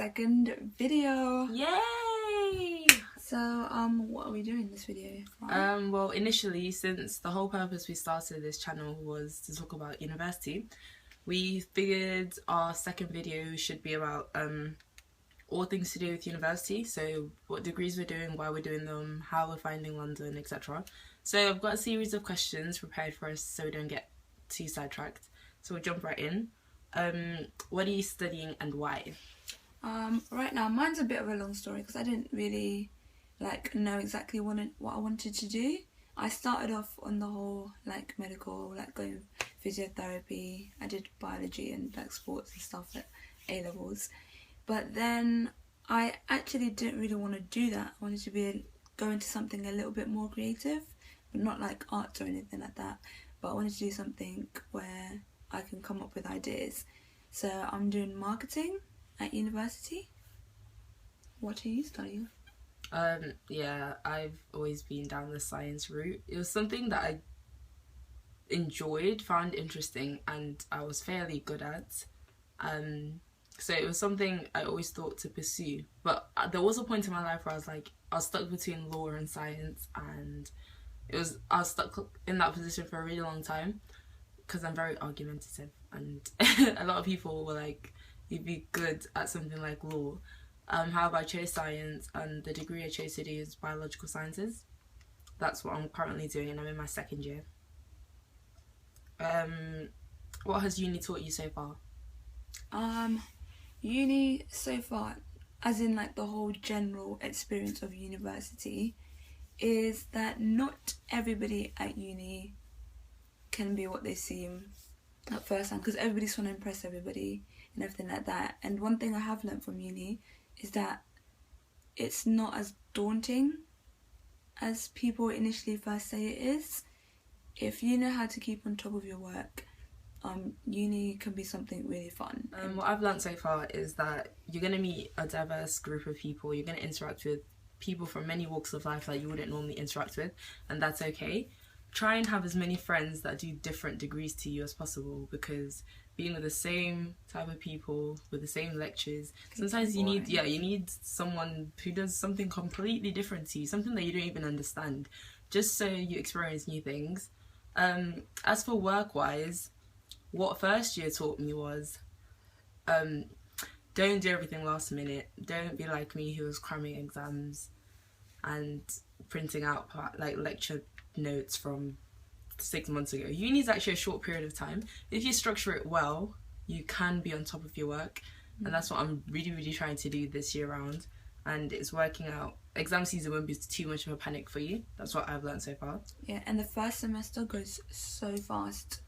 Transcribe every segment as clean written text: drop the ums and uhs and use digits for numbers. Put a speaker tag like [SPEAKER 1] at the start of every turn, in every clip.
[SPEAKER 1] second video.
[SPEAKER 2] Yay!
[SPEAKER 1] So, what are we doing in this video?
[SPEAKER 2] Well, initially, since the whole purpose we started this channel was to talk about university, we figured our second video should be about all things to do with university. So what degrees we're doing, why we're doing them, how we're finding London, etc. So I've got a series of questions prepared for us so we don't get too sidetracked. So we'll jump right in. What are you studying and why?
[SPEAKER 1] Right now, mine's a bit of a long story because I didn't really know exactly what I wanted to do. I started off on the whole medical, going physiotherapy. I did biology and sports and stuff at A levels, but then I actually didn't really want to do that. I wanted to go into something a little bit more creative, but not like arts or anything like that. But I wanted to do something where I can come up with ideas. So I'm doing marketing at university. What are you studying?
[SPEAKER 2] Yeah, I've always been down the science route. It was something that I enjoyed, found interesting, and I was fairly good at. So it was something I always thought to pursue. But there was a point in my life where I was stuck between law and science, and I was stuck in that position for a really long time because I'm very argumentative, and a lot of people were like, you'd be good at something like law. However, I chose science, and the degree I chose to do is biological sciences. That's what I'm currently doing, and I'm in my second year. What has uni taught you so far?
[SPEAKER 1] Uni so far, as in the whole general experience of university, is that not everybody at uni can be what they seem at first hand, because everybody's trying to impress everybody and everything like that. And one thing I have learnt from uni is that it's not as daunting as people initially first say it is. If you know how to keep on top of your work, uni can be something really fun.
[SPEAKER 2] What I've learnt so far is that you're going to meet a diverse group of people. You're going to interact with people from many walks of life that you wouldn't normally interact with, and that's okay. Try and have as many friends that do different degrees to you as possible, because being with the same type of people with the same lectures, sometimes you need someone who does something completely different to you, something that you don't even understand, just so you experience new things. As for work-wise, what first year taught me was don't do everything last minute. Don't be like me, who was cramming exams and printing out lecture notes from 6 months ago. Uni is actually a short period of time. If you structure it well, you can be on top of your work, and that's what I'm really trying to do this year round, and it's working out. Exam season won't be too much of a panic for you. That's what I've learned so far.
[SPEAKER 1] Yeah, and the first semester goes so fast.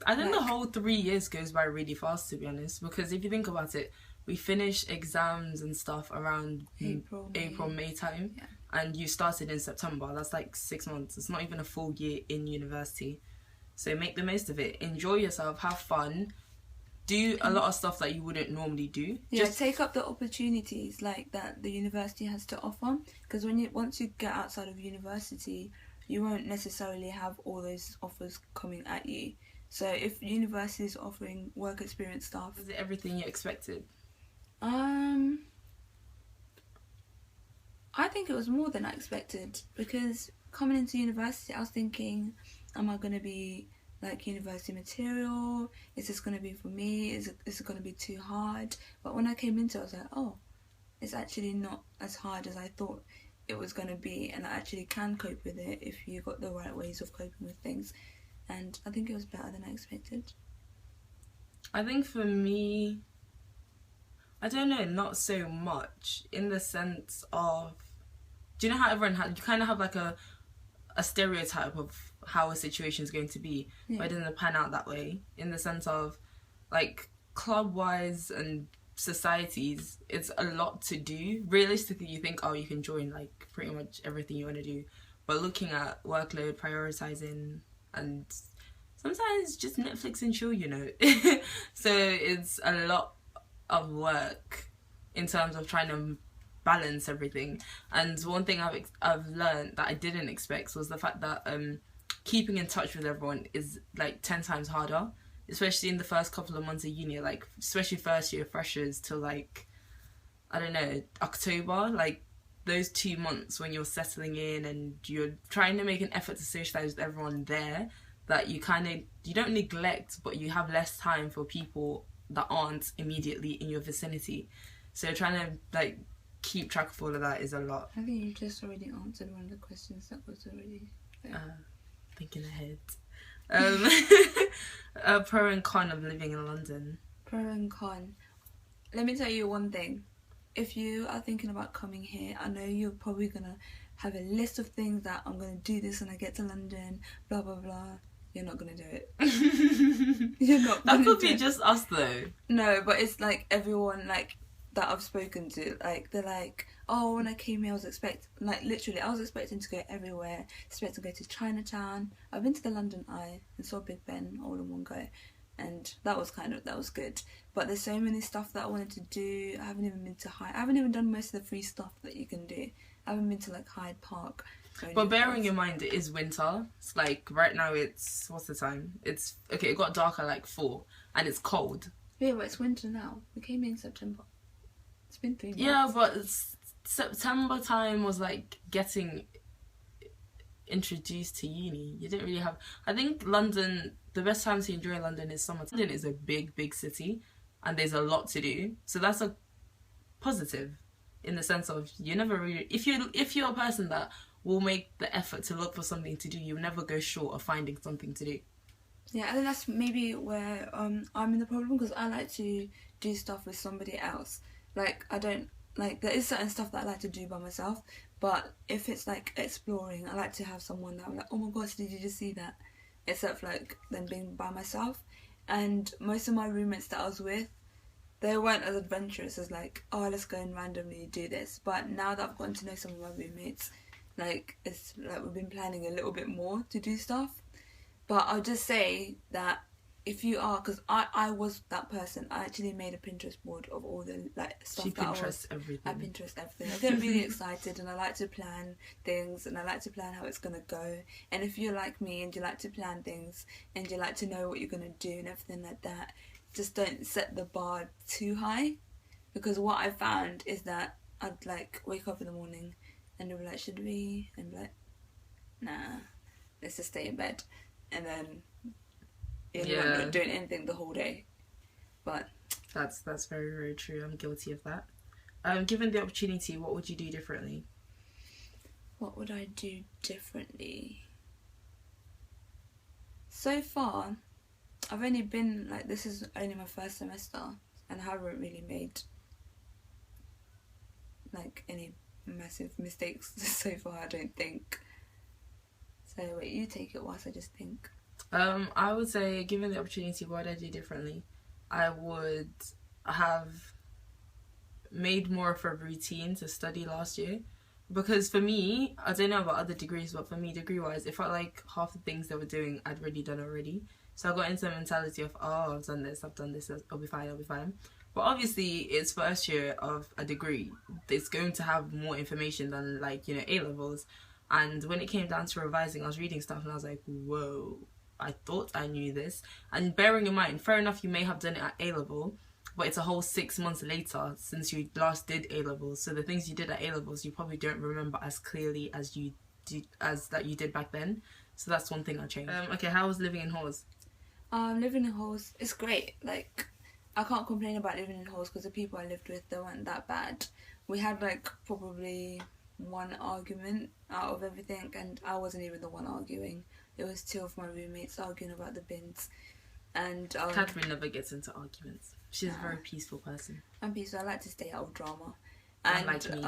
[SPEAKER 2] I think the whole 3 years goes by really fast, to be honest, because if you think about it, we finish exams and stuff around April, May time, and you started in September. That's 6 months. It's not even a full year in university. So make the most of it. Enjoy yourself, have fun, do a lot of stuff that you wouldn't normally do.
[SPEAKER 1] Yeah, just take up the opportunities that the university has to offer, because once you get outside of university, you won't necessarily have all those offers coming at you. So if university is offering work experience stuff...
[SPEAKER 2] Was it everything you expected?
[SPEAKER 1] I think it was more than I expected, because coming into university, I was thinking, am I going to be university material? Is this going to be for me? Is it going to be too hard? But when I came into it, I was like, oh, it's actually not as hard as I thought it was going to be, and I actually can cope with it if you got the right ways of coping with things. And I think it was better than I expected.
[SPEAKER 2] I think for me, I don't know, not so much, in the sense of, do you know how everyone you kind of have a stereotype of how a situation is going to be, but it doesn't pan out that way, in the sense of club-wise and societies, it's a lot to do. Realistically, you think, oh, you can join pretty much everything you want to do, but looking at workload, prioritizing, and sometimes just Netflix and chill, so it's a lot of work in terms of trying to balance everything. And one thing I've learned that I didn't expect was the fact that keeping in touch with everyone is 10 times harder, especially in the first couple of months of uni, especially first year freshers to I don't know, October, like those 2 months when you're settling in and you're trying to make an effort to socialize with everyone there, that you don't neglect, but you have less time for people that aren't immediately in your vicinity. So trying to like keep track of all of that is a lot.
[SPEAKER 1] I think you just already answered one of the questions that was already there.
[SPEAKER 2] Thinking ahead. Pro and con of living in London.
[SPEAKER 1] Pro and con. Let me tell you one thing. If you are thinking about coming here, I know you're probably gonna have a list of things that I'm gonna do this when I get to London, blah blah blah. You're not gonna do it. You're not.
[SPEAKER 2] That could be just us though.
[SPEAKER 1] No, but it's like everyone like that I've spoken to, like they're like, oh, when I came here I was expecting to go everywhere, expecting to go to Chinatown. I've been to the London Eye and saw Big Ben all in one go, and that was good. But there's so many stuff that I wanted to do. I haven't even been to I haven't even done most of the free stuff that you can do. I haven't been to like Hyde Park.
[SPEAKER 2] But bearing in mind it is winter, it's like right now it's, what's the time? It's, okay, it got dark at like 4 and it's cold.
[SPEAKER 1] Yeah, but it's winter now. We came in September. It's been 3 months.
[SPEAKER 2] Yeah, but September time was like getting introduced to uni. You didn't really have, I think London, the best time to enjoy London is summer. London is a big city and there's a lot to do, so that's a positive in the sense of you never really, if you're a person that will make the effort to look for something to do, you'll never go short of finding something to do.
[SPEAKER 1] Yeah, I think that's maybe where I'm in the problem, because I like to do stuff with somebody else. Like, I don't, like, there is certain stuff that I like to do by myself, but if it's like exploring, I like to have someone that I'm like, oh my gosh, did you just see that? Instead of like then being by myself. And most of my roommates that I was with, they weren't as adventurous as like, oh, let's go and randomly do this. But now that I've gotten to know some of my roommates, like, it's like we've been planning a little bit more to do stuff. But I'll just say that if you are, because I was that person, I actually made a Pinterest board of all the like stuff
[SPEAKER 2] She
[SPEAKER 1] that
[SPEAKER 2] Pinterest everything.
[SPEAKER 1] I Pinterest everything. I get really excited and I like to plan things and I like to plan how it's going to go. And if you're like me and you like to plan things and you like to know what you're going to do and everything like that, just don't set the bar too high. Because what I found is that I'd like wake up in the morning and they'll be like, should we? And be like, nah, let's just stay in bed. And then you're not doing anything the whole day. But
[SPEAKER 2] that's very, very true. I'm guilty of that. Given the opportunity, what would you do differently?
[SPEAKER 1] What would I do differently? So far, I've only been like, this is only my first semester, and I haven't really made like any massive mistakes so far, I don't think. So wait, you take it whilst I just think.
[SPEAKER 2] I would say, given the opportunity, what would I do differently? I would have made more of a routine to study last year. Because for me, I don't know about other degrees, but for me, degree-wise, it felt like half the things they were doing, I'd already done already. So I got into the mentality of, oh, I've done this, I'll be fine. But obviously, it's first year of a degree. It's going to have more information than, like, you know, A-levels. And when it came down to revising, I was reading stuff and I was like, whoa, I thought I knew this. And bearing in mind, fair enough, you may have done it at A-level, but it's a whole 6 months later since you last did A-levels. So the things you did at A-levels, you probably don't remember as clearly as you did back then. So that's one thing I'll change. Okay, how was living in halls?
[SPEAKER 1] Living in halls, it's great. Like, I can't complain about living in halls because the people I lived with, they weren't that bad. We had like probably one argument out of everything, and I wasn't even the one arguing. It was 2 of my roommates arguing about the bins. And
[SPEAKER 2] Catherine never gets into arguments. She's a very peaceful person.
[SPEAKER 1] I'm peaceful. I like to stay out of drama.
[SPEAKER 2] And like me.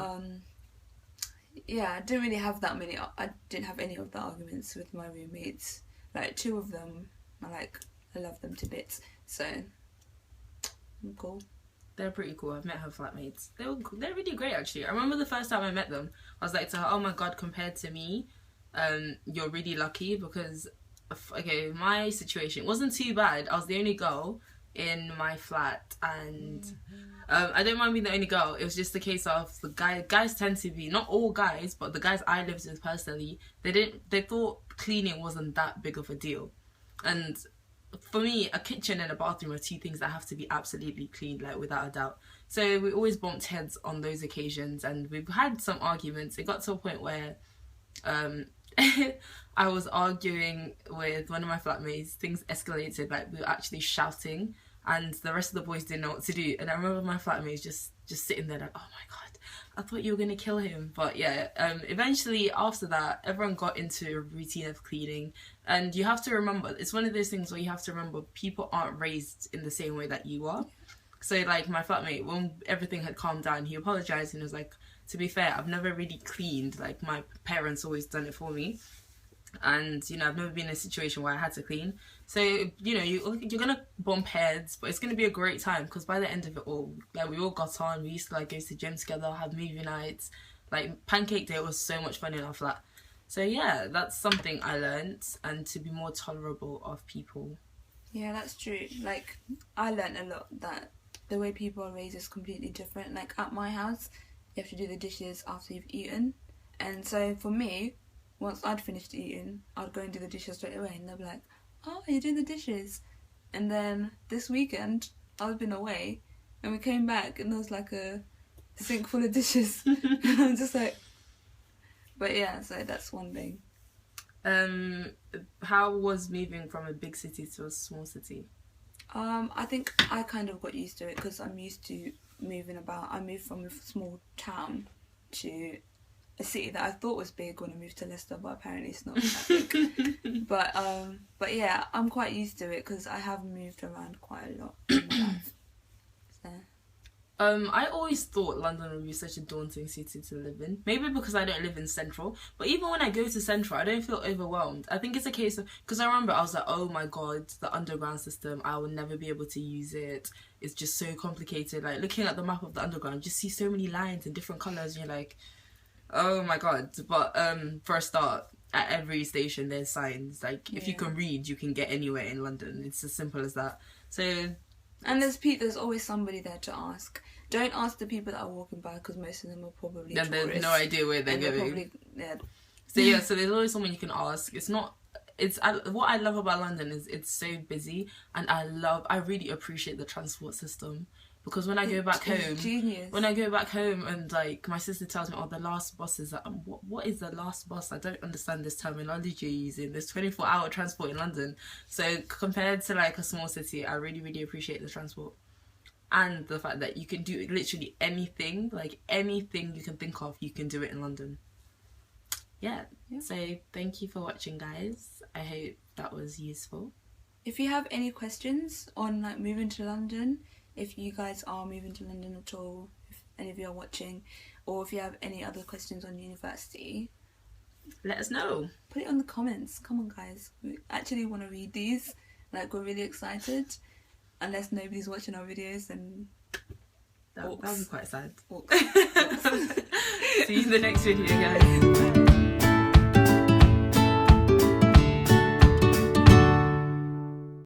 [SPEAKER 1] Yeah, I didn't really have that many. I didn't have any of the arguments with my roommates. Like 2 of them, I love them to bits. So I'm cool.
[SPEAKER 2] They're pretty cool. I've met her flatmates. They're really great, actually. I remember the first time I met them, I was like to her, oh my god, compared to me, you're really lucky, because, okay, my situation wasn't too bad. I was the only girl in my flat, and I don't mind being the only girl. It was just a case of the guys tend to be, not all guys, but the guys I lived with personally, they thought cleaning wasn't that big of a deal. And for me, a kitchen and a bathroom are 2 things that have to be absolutely clean, like without a doubt. So we always bumped heads on those occasions, and we've had some arguments. It got to a point where I was arguing with one of my flatmates. Things escalated, like we were actually shouting, and the rest of the boys didn't know what to do. And I remember my flatmates just sitting there like, oh my god, I thought you were gonna kill him. But yeah, eventually after that, everyone got into a routine of cleaning. And you have to remember, it's one of those things where you have to remember people aren't raised in the same way that you are. So like my flatmate, when everything had calmed down, he apologized and was like, to be fair, I've never really cleaned. Like my parents always done it for me. And, you know, I've never been in a situation where I had to clean. So, you know, you're going to bump heads, but it's going to be a great time because by the end of it all, like, we all got on. We used to, like, go to the gym together, have movie nights. Like, Pancake Day was so much fun in our flat. So, yeah, that's something I learned, and to be more tolerable of people.
[SPEAKER 1] Yeah, that's true. Like, I learned a lot that the way people are raised is completely different. Like, at my house, you have to do the dishes after you've eaten. And so, for me, once I'd finished eating, I'd go and do the dishes straight away, and they'll be like, oh, you're doing the dishes. And then this weekend, I've been away, and we came back, and there was like a sink full of dishes. And I'm just like, but yeah, so that's one thing.
[SPEAKER 2] How was moving from a big city to a small city?
[SPEAKER 1] I think I kind of got used to it because I'm used to moving about. I moved from a small town to a city that I thought was big when I moved to Leicester, but apparently it's not that big. But yeah, I'm quite used to it because I have moved around quite a lot in my life. So.
[SPEAKER 2] I always thought London would be such a daunting city to live in. Maybe because I don't live in Central. But even when I go to Central, I don't feel overwhelmed. I think it's a case of... Because I remember I was like, oh my god, the underground system, I will never be able to use it. It's just so complicated. Like, looking at the map of the underground, you just see so many lines and different colours, and you're like, oh my god. But for a start, at every station there's signs. Like, if you can read, you can get anywhere in London. It's as simple as that. So...
[SPEAKER 1] And there's always somebody there to ask. Don't ask the people that are walking by because most of them are probably tourists.
[SPEAKER 2] They have no idea where they're going.
[SPEAKER 1] Probably, yeah.
[SPEAKER 2] So yeah, so there's always someone you can ask. What I love about London is it's so busy, and I really appreciate the transport system. Because when I go back home and like my sister tells me, oh, the last bus is that, what is the last bus? I don't understand this terminology you're using. There's 24-hour transport in London. So compared to like a small city, I really, really appreciate the transport. And the fact that you can do literally anything, like anything you can think of, you can do it in London. Yeah. So thank you for watching, guys. I hope that was useful.
[SPEAKER 1] If you have any questions on like moving to London, if you guys are moving to London at all, if any of you are watching, or if you have any other questions on university,
[SPEAKER 2] let us know.
[SPEAKER 1] Put it on the comments. Come on, guys. We actually want to read these. Like, we're really excited. Unless nobody's watching our videos, then
[SPEAKER 2] that would be quite sad. See you in the next video, guys.